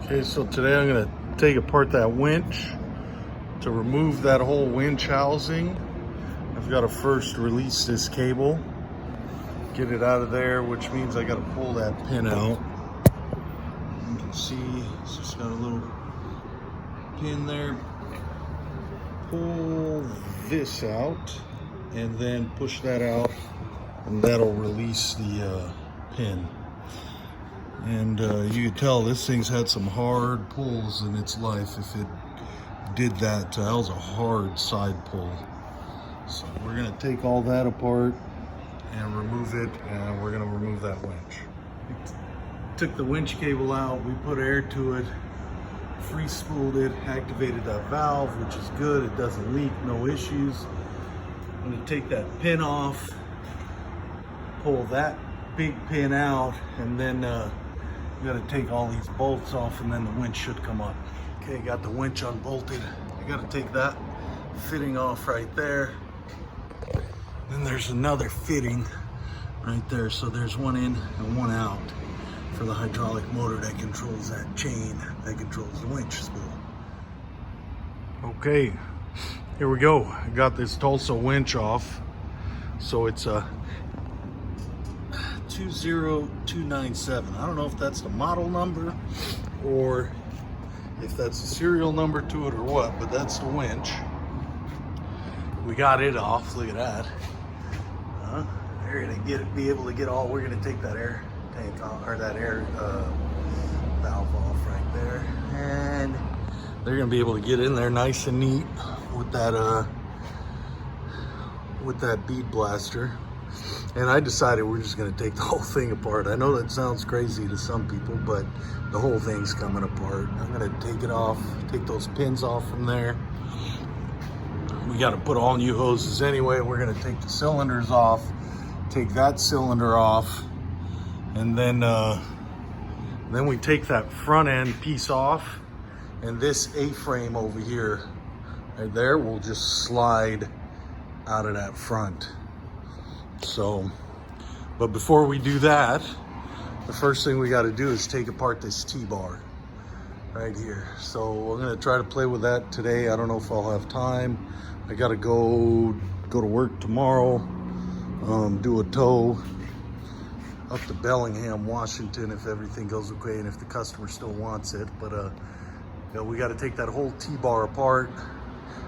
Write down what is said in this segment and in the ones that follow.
Okay, so today I'm going to take apart that winch to remove that whole winch housing. I've got to first release this cable, get it out of there, which means I got to pull that pin out. You can see it's just got a little pin there. Pull this out and then push that out, and that'll release the pin. And you can tell this thing's had some hard pulls in its life. If it did that, that was a hard side pull. So we're gonna take all that apart and remove it, and we're gonna remove that winch. We took the winch cable out, we put air to it, free spooled it, activated that valve, which is good. It doesn't leak, no issues. I'm gonna take that pin off, pull that big pin out, and then you got to take all these bolts off, and then the winch should come up. Okay, got the winch unbolted. I got to take that fitting off right there. Then there's another fitting right there. So there's one in and one out for the hydraulic motor that controls that chain, that controls the winch spool. Okay, here we go. I got this Tulsa winch off. So it's a 20297. I don't know if that's the model number or if that's the serial number to it or what, but that's the winch. We got it off. Look at that. They're gonna be able to get all. We're gonna take that air tank off, or that air valve off right there, and they're gonna be able to get in there nice and neat with that bead blaster. And I decided we're just gonna take the whole thing apart. I know that sounds crazy to some people, but the whole thing's coming apart. I'm gonna take it off, take those pins off from there. We gotta put all new hoses anyway. We're gonna take the cylinders off, take that cylinder off, and then we take that front end piece off, and this A-frame over here, right there, will just slide out of that front. So, but before we do that, the first thing we got to do is take apart this T-bar right here. So I'm going to try to play with that today. I don't know if I'll have time. I got to go to work tomorrow, do a tow up to Bellingham, Washington, if everything goes okay and if the customer still wants it. But we got to take that whole T-bar apart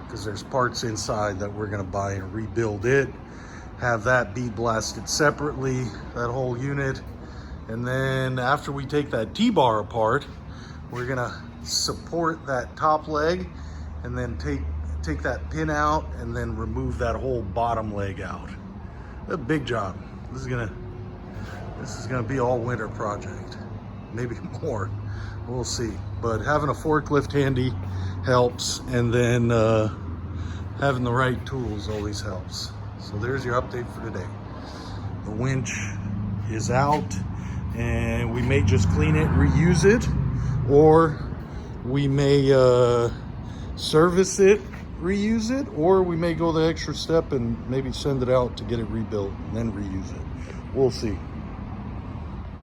because there's parts inside that we're going to buy and rebuild it. Have that bead blasted separately, that whole unit. And then after we take that T-bar apart, we're gonna support that top leg and then take that pin out and then remove that whole bottom leg out. A big job. This is gonna be all winter project, maybe more, we'll see. But having a forklift handy helps, and then having the right tools always helps. So there's your update for today. The winch is out, and we may just clean it, reuse it, or we may service it, reuse it, or we may go the extra step and maybe send it out to get it rebuilt and then reuse it. We'll see.